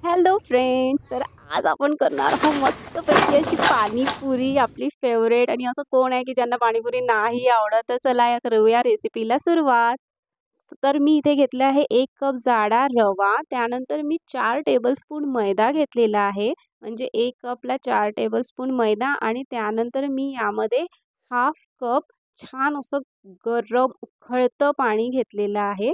Hello friends, तर आज आपण करणार आहोत मस्तपैकी अशी पाणीपुरी, आपली फेवरेट. आणि असं कोण आहे की ज्यांना पाणीपुरी नाही आवडत. तर चला या करूया रेसिपीला सुरुवात. तर मी इथे घेतले आहे 1 कप जाडा रवा, त्यानंतर मी 4 टेबलस्पून मैदा घेतलेला आहे. म्हणजे 1 कपला 4 टेबलस्पून मैदा आणि त्यानंतर मी यामध्ये हाफ कप छान असं गरम उकळतं पाणी घेतलेलं आहे.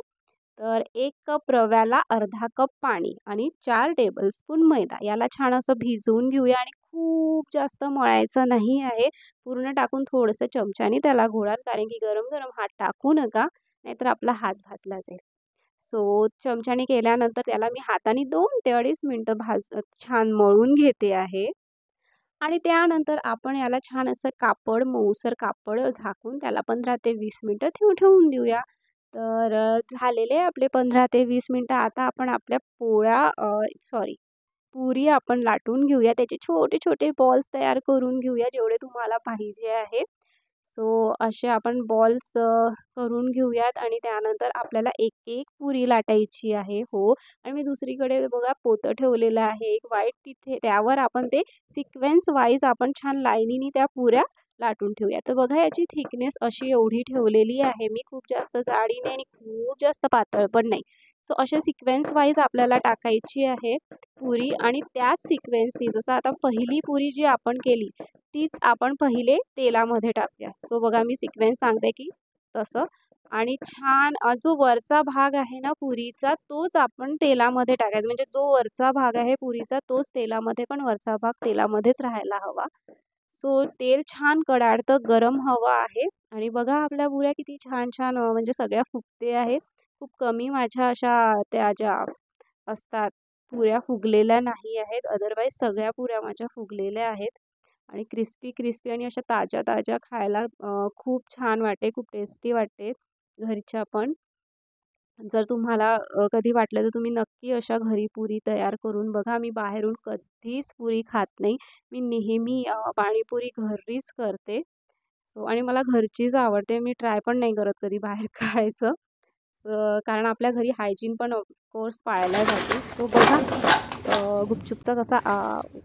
तर 1 कप रव्याला अर्धा कप पाणी आणि 4 टेबलस्पून मैदा याला छान असं भिजवून घेऊया. आणि खूप जास्त मळायचं नाही आहे. पूर्ण टाकून थोडंसं चमच्याने त्याला घोळा, कारण की गरम गरम हात टाकू नका, नाहीतर आपला हात भाजला जाईल. सो चमच्याने केल्यानंतर त्याला मी हाताने 2 ते 2.5 मिनिटं छान मळून घेते आहे. आणि त्यानंतर आपण याला छान असं मऊसर कापड झाकून त्याला 15 ते 20 मिनिटं ठेवून देऊया. तर झालेले आपले 15 ते 20 मिनिटं. आता आपण आपल्या पुरी आपण लाटून घेऊया. त्याचे छोटे-छोटे बॉल्स तयार करून घेऊया, जेवढे तुम्हाला पाहिजे आहेत. सो असे आपण बॉल्स करून घेऊयात. आणि त्यानंतर आपल्याला एक-एक पुरी लाटायची आहे. हो. आणि मी दुसरीकडे बघा पोतं ठेवलेलं आहे एक व्हाईट, तिथे त्यावर आपण ते सिक्वेन्स वाईज आपण छान लाईनीने त्या पुऱ्या लाटून ठेवूया. तर बघा याची थिकनेस अशी एवढी ठेवलेली आहे मी. खूप जास्त जाडी नाही आणि खूप जास्त पातळ पण नाही. सो अशा सिक्वेन्स वाईज आपल्याला टाकायची आहे पुरी. आणि त्याच सिक्वेन्सनी जसं आता पहिली पुरी जी आपण केली तीच आपण पहिले तेलामध्ये टाकूया. सो बघा मी सिक्वेन्स सांगते की तसं. आणि छान जो वरचा भाग आहे ना पुरीचा, तोच आपण तेलामध्ये टाकायचा. म्हणजे जो वरचा भाग आहे पुरीचा तोच तेलामध्ये, पण वरचा भाग तेलामध्येच राहायला हवा. सो तेल छान कडाडतं गरम हवं आहे. आणि बघा आपल्या पुऱ्या किती छान छान म्हणजे सगळ्या फुगते आहेत. खूप कमी माझ्या अशा त्या ज्या असतात पुऱ्या फुगलेल्या नाही आहेत. अदरवाईज सगळ्या पुऱ्या माझ्या फुगलेल्या आहेत. आणि क्रिस्पी क्रिस्पी आणि अशा ताज्या ताज्या खायला खूप छान वाटते, खूप टेस्टी वाटते घरच्या पण. जर तुम्हाला कधी वाटलं तर तुम्ही नक्की अशा घरी पुरी तयार करून बघा. मी बाहेरून कधीच पुरी खात नाही. मी नेहमी पाणीपुरी घरीच करते. सो आणि मला घरचीच आवडते. मी ट्राय पण नाही करत कधी बाहेर खायचं. कारण आपल्या घरी हायजीन पण ऑफकोर्स पाळल्या जाते. सो बघा गुपचूपचा कसा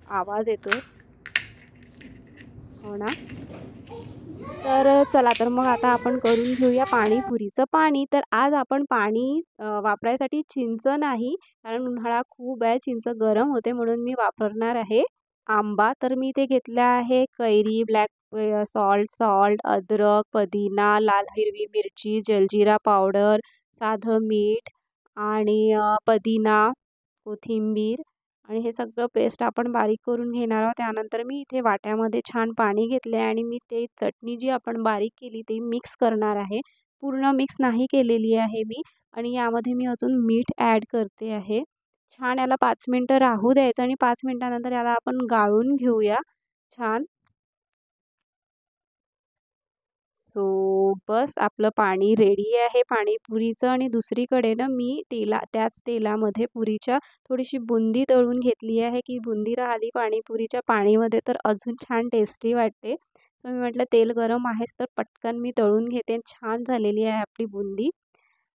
आवाज येतोय. हो ना. तर चला, तर मग आता आपण करून घेऊया पाणीपुरीचं पाणी. तर आज आपण पाणी वापरायसाठी चिंच नाही, कारण उन्हाळा खूप आहे, चिंच गरम होते, म्हणून मी वापरणार आहे आंबा. तर मी इथे घेतला आहे कैरी, ब्लॅक सॉल्ट, अद्रक, पुदिना, लाल हिरवी मिरची, जलजिरा पावडर, साधं मीठ आणि पुदिना, कोथिंबीर. आणि हे सगळं पेस्ट आपण बारीक करून घेणार आहोत. त्यानंतर मी इथे वाट्यामध्ये छान पाणी घेतले आहे आणि मी ते चटणी जी आपण बारीक केली ती मिक्स करणार आहे. पूर्ण मिक्स नाही केलेली आहे मी. आणि यामध्ये मी अजून मीठ ॲड करते आहे. छान याला 5 मिनिटं राहू द्यायचं आणि 5 मिनिटानंतर याला आपण गाळून घेऊया छान. सो बस आपलं पाणी रेडी आहे पाणीपुरीचं. आणि दुसरीकडे ना मी त्याच तेलामध्ये पुरीच्या थोडीशी बुंदी तळून घेतली आहे, की बुंदी राहिली पाणीपुरीच्या पाणीमध्ये तर अजून छान टेस्टी वाटते. सो मी म्हटलं तेल गरम आहेच तर पटकन मी तळून घेते. छान झालेली आहे आपली बुंदी.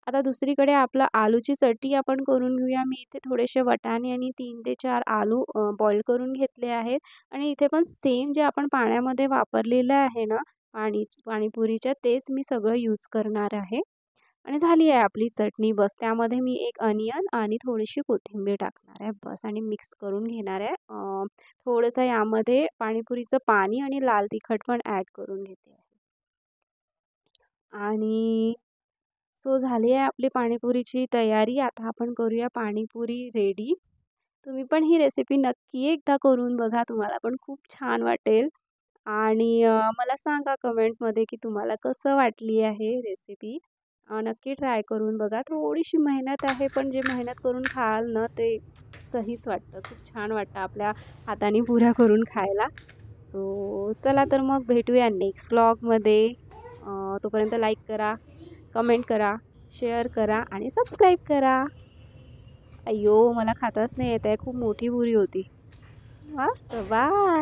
आता दुसरीकडे आपलं आलूची चटणी आपण करून घेऊया. मी इथे थोडेसे वाटाणे आणि 3 ते 4 आलू बॉईल करून घेतले आहेत. आणि इथे पण सेम जे आपण पाण्यामध्ये वापरलेलं आहे ना पाणीपुरीच्या, तेच मी सगळं यूज करणार आहे. आणि झाली आहे आपली चटणी. बस त्यामध्ये मी एक अनियन आणि थोडीशी कोथिंबीर टाकणार आहे बस. आणि मिक्स करून घेणार आहे. थोडंसं यामध्ये पाणीपुरीचं पाणी आणि लाल तिखट पण ॲड करून घेते आहे. आणि सो झाली आहे आपली पाणीपुरीची तयारी. आता आपण करूया पाणीपुरी रेडी. तुम्ही पण ही रेसिपी नक्की एकदा करून बघा. तुम्हाला पण खूप छान वाटेल. आणि मला सांगा कमेंटमध्ये की तुम्हाला कसं वाटली आहे रेसिपी. नक्की ट्राय करून बघा. थोडीशी मेहनत आहे, पण जे मेहनत करून खाल ना ते सहीच वाटतं. खूप छान वाटतं आपल्या हाताने पुऱ्या करून खायला. सो चला तर मग भेटूया नेक्स्ट व्लॉगमध्ये. तोपर्यंत लाईक करा, कमेंट करा, शेअर करा आणि सबस्क्राईब करा. अय्यो मला खाताच नाही येत आहे. खूप मोठी पुरी होती. मस्त. बाय.